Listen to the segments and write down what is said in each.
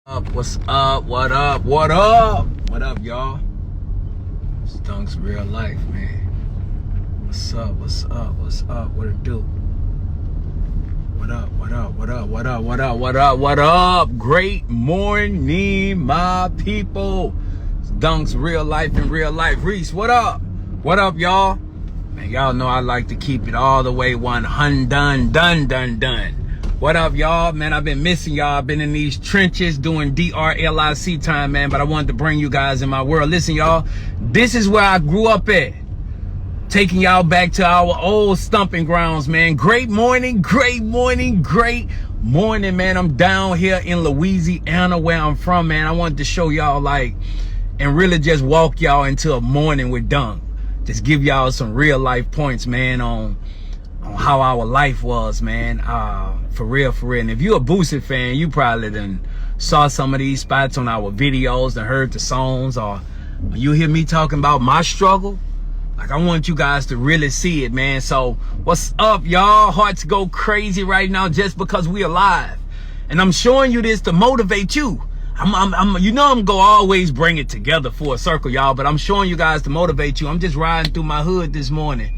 What's up? What up? What up? What up, y'all? Stunks real life, man. What's up? What's up? What's up? What it do? What up? What up? What up? What up? What up? What up? What up? Great morning, my people. Dunks real life in real life. Reese, what up? What up, y'all? Man, y'all know I like to keep it all the way 100 done. What up, y'all? Man, I've been missing y'all. I've been in these trenches doing DRLIC time, man, but I wanted to bring you guys in my world. Listen, y'all, this is where I grew up at. Taking y'all back to our old stomping grounds, man. Great morning, man. I'm down here in Louisiana where I'm from, man. I wanted to show y'all, and really just walk y'all into a morning with Dunk. Just give y'all some real life points, man, on how our life was, man. For real. And if you're a Boosie fan, you probably done saw some of these spots on our videos and heard the songs, or when you hear me talking about my struggle, I want you guys to really see it, man. So what's up, y'all? Hearts go crazy right now just because we alive. And I'm showing you this to motivate you. I'm gonna always bring it together for a circle, y'all, but I'm showing you guys to motivate you. I'm just riding through my hood this morning.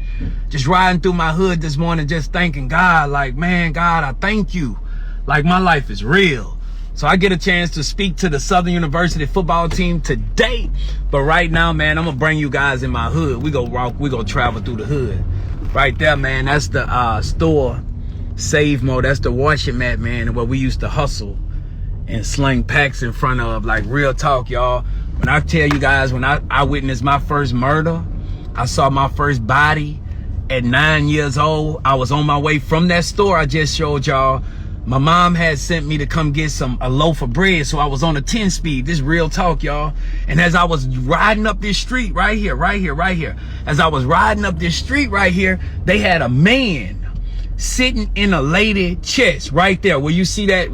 Just thanking God, man, God, I thank you. My life is real. So I get a chance to speak to the Southern University football team today. But right now, man, I'm gonna bring you guys in my hood. We go travel through the hood. Right there, man, that's the store Save Mo. That's the washing mat, man, where we used to hustle and sling packs in front of. Real talk, y'all. When I tell you guys, when I witnessed my first murder, I saw my first body at 9 years old. I was on my way from that store I just showed y'all. My mom had sent me to come get a loaf of bread, so I was on a 10-speed. This real talk, y'all. And as I was riding up this street right here, as I was riding up this street right here, they had a man sitting in a lady chest right there. Where you see that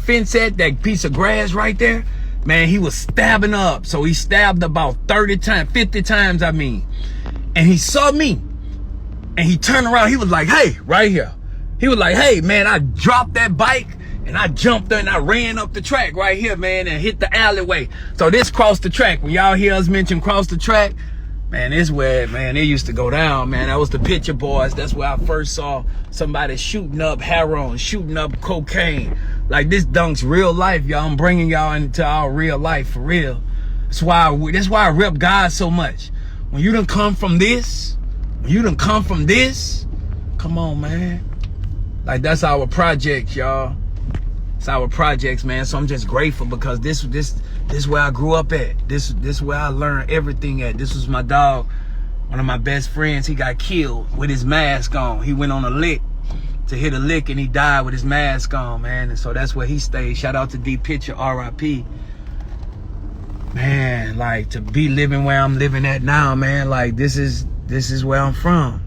fence at, that piece of grass right there, man, he was stabbing up. So he stabbed about 50 times, I mean. And he saw me and he turned around. He was like, hey, right here. He was like, hey, man, I dropped that bike and I jumped there and I ran up the track right here, man, and hit the alleyway. So this crossed the track. When y'all hear us mention cross the track, man, this where, man, it used to go down, man. That was the Picture Boys. That's where I first saw somebody shooting up heroin, shooting up cocaine. This Dunk's real life, y'all. I'm bringing y'all into our real life, for real. That's why I rep God so much. When you done come from this, come on, man. That's our project, y'all. It's our projects, man. So I'm just grateful because this is where I grew up at. This is where I learned everything at. This was my dog, one of my best friends. He got killed with his mask on. He went on a lick to hit a lick and he died with his mask on, man. And so that's where he stayed. Shout out to D Picture, R.I.P. Man, to be living where I'm living at now, man. This is where I'm from.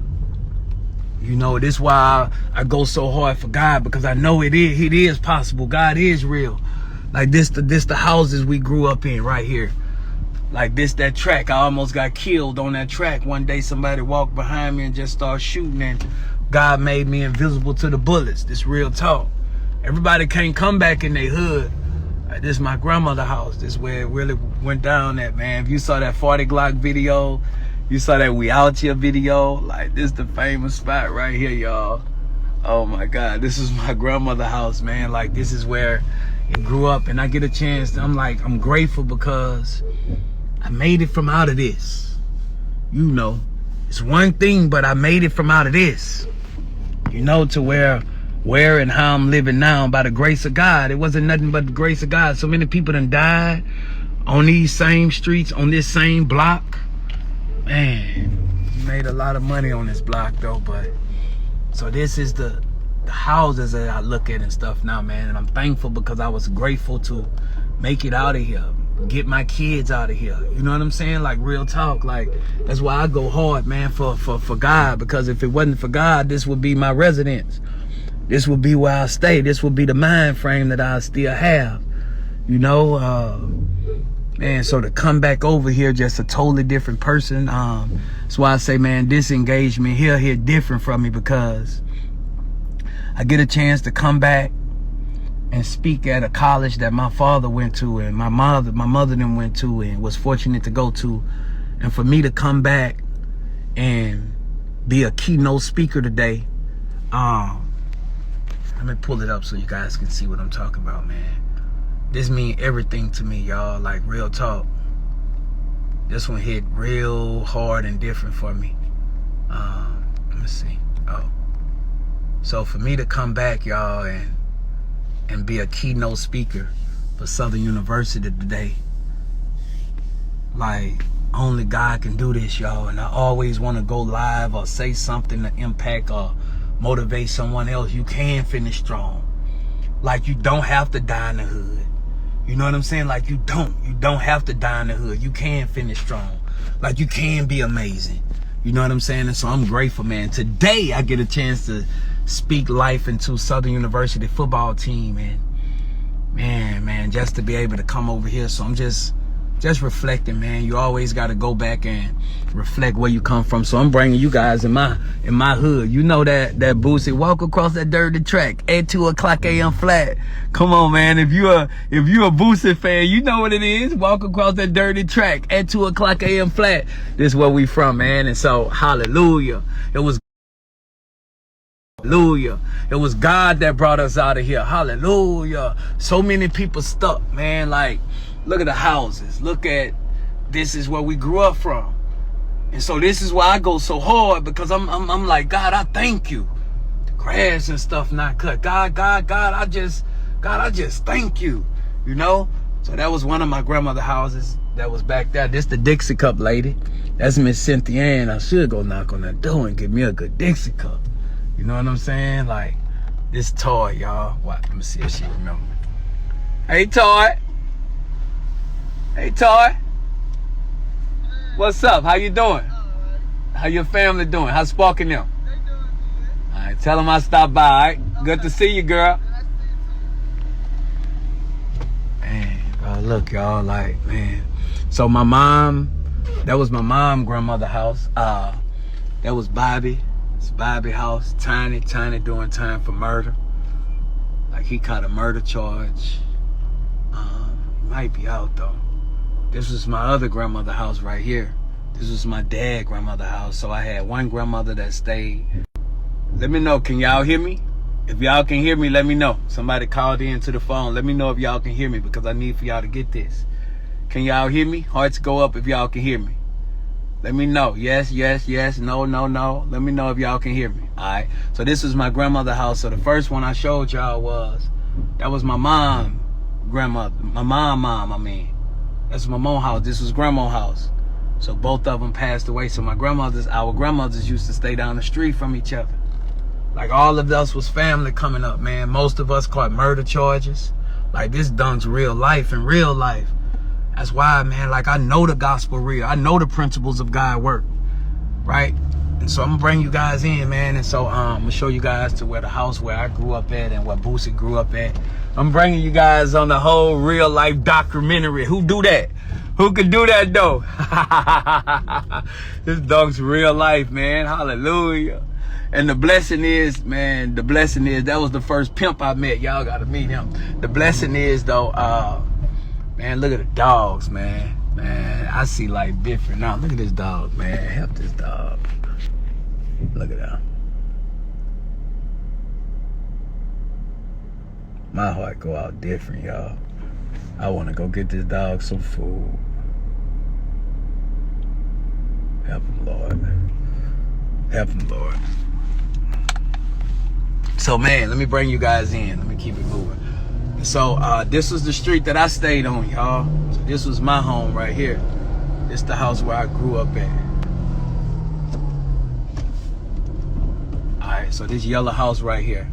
You know, this is why I go so hard for God, because I know it is possible. God is real. This the houses we grew up in right here. That track. I almost got killed on that track. One day somebody walked behind me and just started shooting, and God made me invisible to the bullets. This real talk. Everybody can't come back in their hood. This is my grandmother's house. This is where it really went down at, man. If you saw that 40 Glock video, you saw that We Out Here video, this is the famous spot right here, y'all. Oh my God, this is my grandmother's house, man. This is where it grew up, and I get a chance. I'm grateful because I made it from out of this. You know, it's one thing, but I made it from out of this. You know, to where and how I'm living now by the grace of God. It wasn't nothing but the grace of God. So many people done died on these same streets, on this same block. Man, he made a lot of money on this block though, but so this is the houses that I look at and stuff now, man, and I'm thankful because I was grateful to make it out of here, get my kids out of here. You know what I'm saying? Real talk. That's why I go hard, man, for God, because if it wasn't for God, this would be my residence. This would be where I stay. This would be the mind frame that I still have. You know, man, so to come back over here, just a totally different person. That's why I say, man, this engagement here different from me, because I get a chance to come back and speak at a college that my father went to and my mother then went to and was fortunate to go to. And for me to come back and be a keynote speaker today, let me pull it up so you guys can see what I'm talking about, man. This means everything to me, y'all, like real talk. This one hit real hard and different for me. Let me see. Oh. So for me to come back, y'all, and be a keynote speaker for Southern University today, like, only God can do this, y'all. And I always want to go live or say something to impact or motivate someone else. You can finish strong. Like, you don't have to die in the hood. You know what I'm saying? Like, you don't have to die in the hood. You can finish strong. Like, you can be amazing. You know what I'm saying? And so I'm grateful, man. Today I get a chance to speak life into Southern University football team, and man, just to be able to come over here. So I'm just reflecting, man. You always got to go back and reflect where you come from. So I'm bringing you guys in my hood. You know that Boosie, walk across that dirty track at 2 o'clock a.m. flat. Come on, man. If you a Boosie fan, you know what it is. Walk across that dirty track at 2 o'clock a.m. flat. This is where we from, man. And so, hallelujah. It was God that brought us out of here. Hallelujah. So many people stuck, man. Like, look at the houses. Look at, this is where we grew up from. And so this is why I go so hard, because I'm like, God, I thank you. The grass and stuff not cut. God, I just thank you. You know? So that was one of my grandmother's houses that was back there. This the Dixie cup lady. That's Miss Cynthia Ann. I should go knock on that door and get me a good Dixie cup. You know what I'm saying? Like, this Toy, y'all. What? Let me see if she remember. Hey, Toy. Hey, Toy. What's up? How you doing? How your family doing? How's Spark and them? They doing good. All right, tell them I stopped by, all right? Good to see you, girl. Man, bro, look, y'all, like, man. So my mom, that was my mom grandmother house. That was Bobby. It's Bobby house. Tiny doing time for murder. Like, he caught a murder charge. Might be out, though. This was my other grandmother house right here. This was my dad grandmother house. So I had one grandmother that stayed. Let me know, can y'all hear me? If y'all can hear me, let me know. Somebody called in to the phone. Let me know if y'all can hear me, because I need for y'all to get this. Can y'all hear me? Hearts go up if y'all can hear me. Let me know. Yes. No. Let me know if y'all can hear me. All right. So this was my grandmother house. So the first one I showed y'all that was my mom grandmother. My mom, I mean. That's my mom's house. This was grandma's house. So both of them passed away. So our grandmothers used to stay down the street from each other. Like, all of us was family coming up, man. Most of us caught murder charges. Like, this done's real life in real life. That's why, man, like, I know the gospel real. I know the principles of God work, right? And so I'm gonna bring you guys in, man. And so I'm gonna show you guys to where the house where I grew up at and where Boosie grew up at. I'm bringing you guys on the whole real life documentary. Who do that? Who could do that, though? This dog's real life, man. Hallelujah. And the blessing is, that was the first pimp I met. Y'all got to meet him. The blessing is, though, man, look at the dogs, man. Man, I see life different now. Look at this dog, man. Help this dog. Look at that. My heart go out different, y'all. I want to go get this dog some food. Help him, Lord. Help him, Lord. So, man, let me bring you guys in. Let me keep it moving. So, this was the street that I stayed on, y'all. So this was my home right here. This the house where I grew up at. Alright, so this yellow house right here.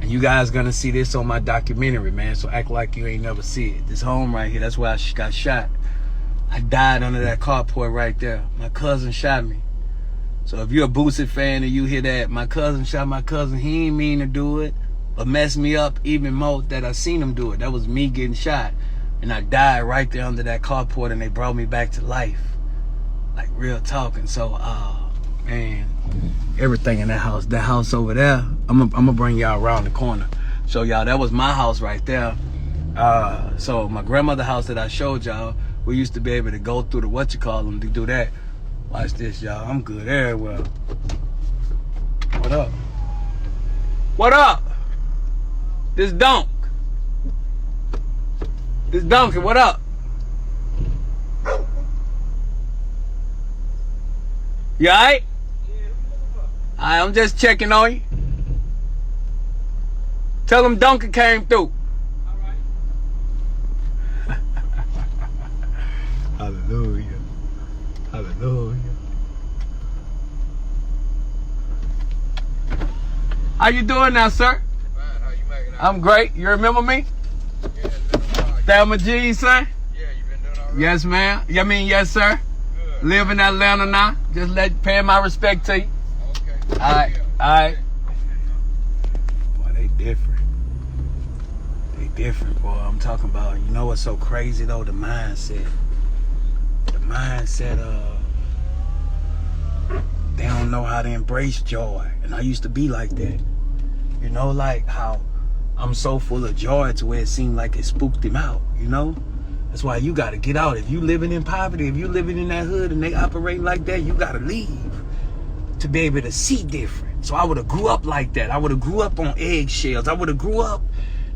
And you guys gonna see this on my documentary, man. So act like you ain't never see it. This home right here, that's where I got shot. I died under that carport right there. My cousin shot me. So if you're a Boosie fan and you hear that, my cousin shot my cousin, he ain't mean to do it, but messed me up even more that I seen him do it. That was me getting shot. And I died right there under that carport, and they brought me back to life. Like, real talking. So, man, everything in that house over there, I'm gonna bring y'all around the corner. show y'all. That was my house right there. So my grandmother's house that I showed y'all, we used to be able to go through the whatchamacallit to do that. Watch this, y'all. I'm good everywhere. What up? What up? This Dunk. This Donkey, what up? You alright? Alright, I'm just checking on you. Tell him Donkey came through. Alright. Hallelujah. Hallelujah. How you doing now, sir? Fine. How you making out? I'm great. You remember me? Yeah, it's been a while. Thelma G, son? Yeah, you been doing all right? Yes, ma'am. I mean, yes, sir. Good. Live in Atlanta now. Just paying my respect to you. Okay. Alright, alright. Boy, they different. They different, boy. I'm talking about, you know what's so crazy though? The mindset. The mindset of they don't know how to embrace joy. And I used to be like that. You know, like how I'm so full of joy to where it seemed like it spooked him out, you know? That's why you gotta get out. If you living in poverty, if you living in that hood and they operating like that, you gotta leave to be able to see different. So I would have grew up like that. I would have grew up on eggshells. I would have grew up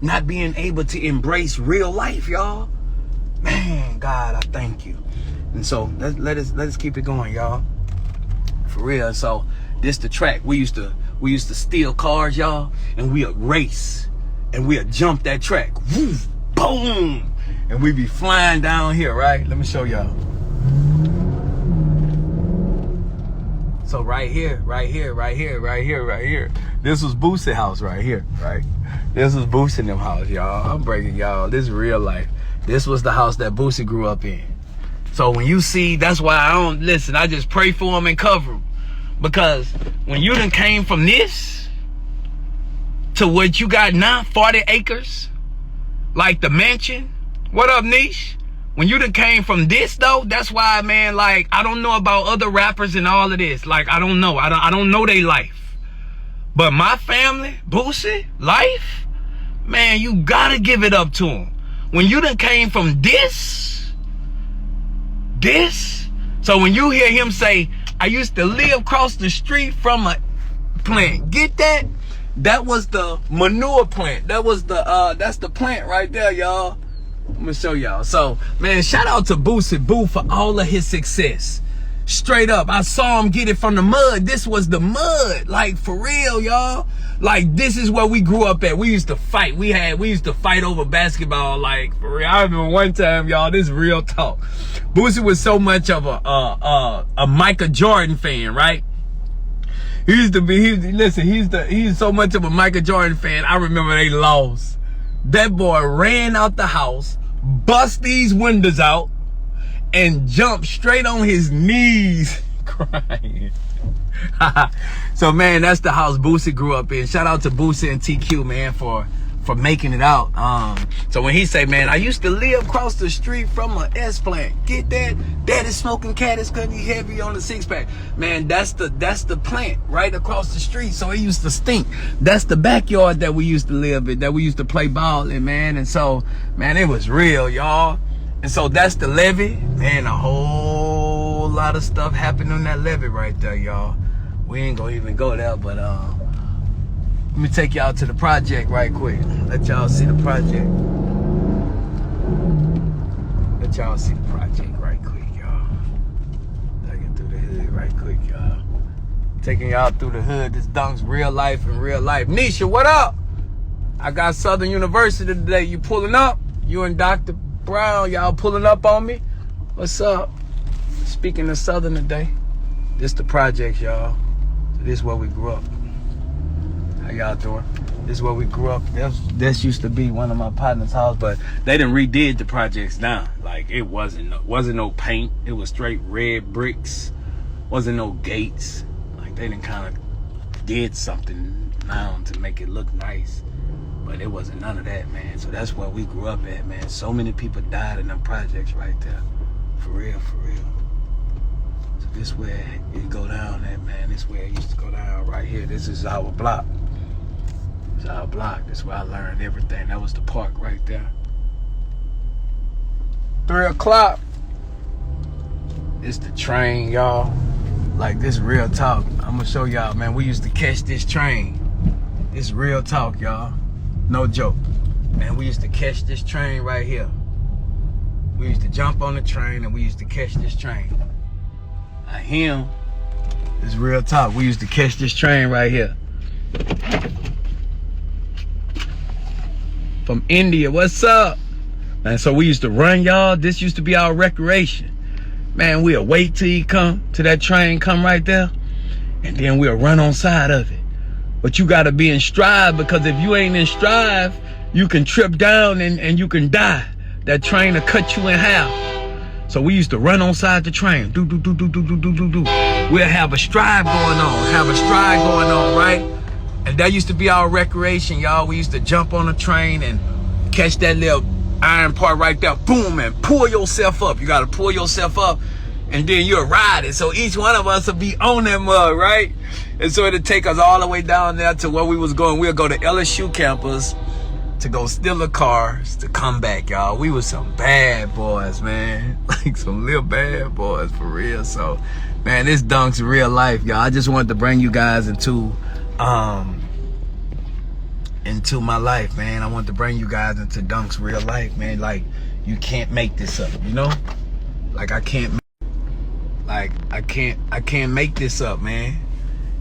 not being able to embrace real life, y'all. Man, God, I thank you. And so let us keep it going, y'all. For real. So this the track. We used to steal cars, y'all, and we'd race and we'd jump that track. Woo, boom. And we be flying down here, right? Let me show y'all. So right here. This was Boosie house right here, right? This was Boosie them house, y'all. I'm breaking y'all. This is real life. This was the house that Boosie grew up in. So when you see, that's why I don't listen. I just pray for him and cover him. Because when you done came from this to what you got now, 40 acres, like the mansion. What up, Niche? When you done came from this though, that's why, man, like, I don't know about other rappers and all of this. Like, I don't know. I don't know their life. But my family, Boosie, life, man, you gotta give it up to them. When you done came from this. So when you hear him say, I used to live across the street from a plant. Get that? That was the manure plant. That was the, that's the plant right there, y'all. I'm gonna show y'all. So, man, shout out to Boosie Boo for all of his success. Straight up, I saw him get it from the mud. This was the mud, like for real, y'all. Like this is where we grew up at. We used to fight. We used to fight over basketball, like for real. I remember one time, y'all. This is real talk. Boosie was so much of a Michael Jordan fan, right? He's so much of a Michael Jordan fan. I remember they lost. That boy ran out the house, bust these windows out, and jumped straight on his knees crying. So, man, that's the house Boosie grew up in. Shout out to Boosie and TQ, man, for making it out. So when he say, man, I used to live across the street from an S plant. Get that? Daddy smoking caddies cause he heavy on the 6-pack. Man, that's the plant right across the street. So it used to stink. That's the backyard that we used to live in, that we used to play ball in, man. And so, man, it was real, y'all. And so that's the levee. Man, a whole lot of stuff happened on that levee right there, y'all. We ain't gonna even go there, but let me take y'all to the project right quick. Let y'all see the project. Let y'all see the project right quick, y'all. Taking through the hood right quick, y'all. Taking y'all through the hood. This Dunk's real life in real life. Nisha, what up? I got Southern University today. You pulling up? You and Dr. Brown, y'all pulling up on me? What's up? Speaking of Southern today, this the project, y'all. So this is where we grew up. How y'all doing? This is where we grew up. This used to be one of my partner's house, but they done redid the projects now. Like it wasn't no paint. It was straight red bricks. Wasn't no gates. Like they done kind of did something now to make it look nice. But it wasn't none of that, man. So that's where we grew up at, man. So many people died in them projects right there. For real, for real. So this where it go down at, man. This where it used to go down right here. This is our block. It's our block. That's where I learned everything. That was the park right there. 3 o'clock. It's the train, y'all. Like, this real talk. I'm gonna show y'all, man. We used to catch this train. This real talk, y'all. No joke. Man, we used to catch this train right here. We used to jump on the train and we used to catch this train. Him. It's real talk. We used to catch this train right here. From India, what's up? Man, so we used to run, y'all. This used to be our recreation. Man, we'll wait till he come, till that train come right there, and then we'll run on side of it. But you gotta be in stride, because if you ain't in stride, you can trip down and you can die. That train will cut you in half. So we used to run on side the train. Do. We'll have a stride going on, right? And that used to be our recreation, y'all. We used to jump on a train and catch that little iron part right there, boom, and pull yourself up. You gotta pull yourself up, and then you'll ride it. So each one of us will be on that mug, right? And so it'll take us all the way down there to where we was going. We'll go to LSU campus to go steal the cars to come back, y'all. We was some bad boys, man. Like some little bad boys for real. So, man, this Dunk's real life, y'all. I just wanted to bring you guys into my life, man. I want to bring you guys into Dunk's real life, man. Like, you can't make this up, you know? Like, I can't make this up, man.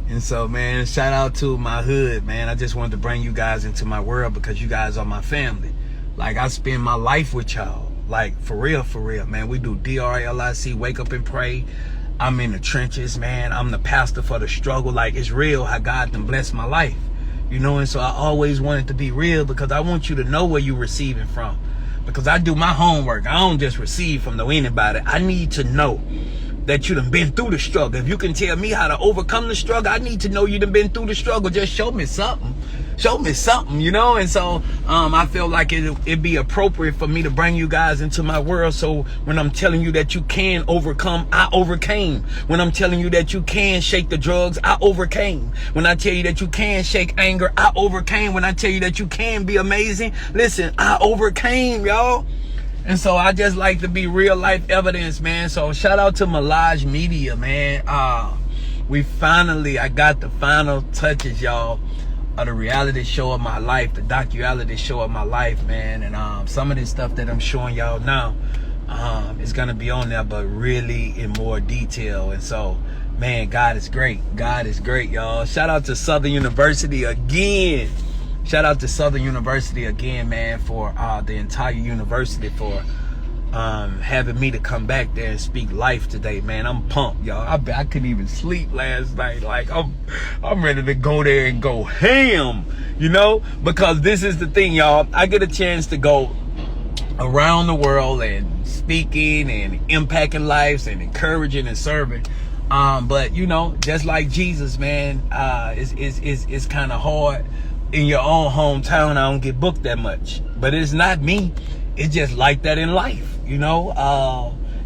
And so, man, shout out to my hood, man. I just wanted to bring you guys into my world because you guys are my family. Like, I spend my life with y'all. Like, for real, man. We do DRLIC, wake up and pray. I'm in the trenches, man. I'm the pastor for the struggle. Like, it's real how God done blessed my life. You know, and so I always wanted to be real because I want you to know where you're receiving from. Because I do my homework. I don't just receive from anybody. I need to know that you done been through the struggle. If you can tell me how to overcome the struggle, I need to know you done been through the struggle. Just show me something. Show me something, you know? And so I feel like it'd be appropriate for me to bring you guys into my world. So when I'm telling you that you can overcome, I overcame. When I'm telling you that you can shake the drugs, I overcame. When I tell you that you can shake anger, I overcame. When I tell you that you can be amazing, listen, I overcame, y'all. And so I just like to be real life evidence, man. So shout out to Malaj Media, man. I got the final touches, y'all, of the reality show of my life, the docu-reality show of my life, man. And some of this stuff that I'm showing y'all now is gonna be on there, but really in more detail. And so, man, God is great. God is great, y'all. Shout out to Southern University again. Shout out to Southern University again, man, for the entire university for having me to come back there and speak life today, man. I'm pumped, y'all. I couldn't even sleep last night. Like, I'm ready to go there and go ham, you know? Because this is the thing, y'all. I get a chance to go around the world and speaking and impacting lives and encouraging and serving. But, you know, just like Jesus, man, it's kind of hard. In your own hometown, I don't get booked that much. But it's not me. It's just like that in life, you know?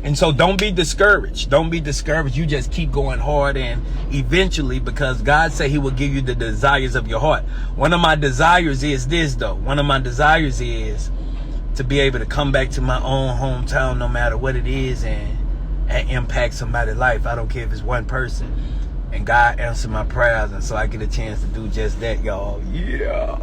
And so don't be discouraged. Don't be discouraged. You just keep going hard, and eventually, because God said he will give you the desires of your heart. One of my desires is this, though. One of my desires is to be able to come back to my own hometown, no matter what it is, and impact somebody's life. I don't care if it's one person. And God answered my prayers, and so I get a chance to do just that, y'all. Yeah.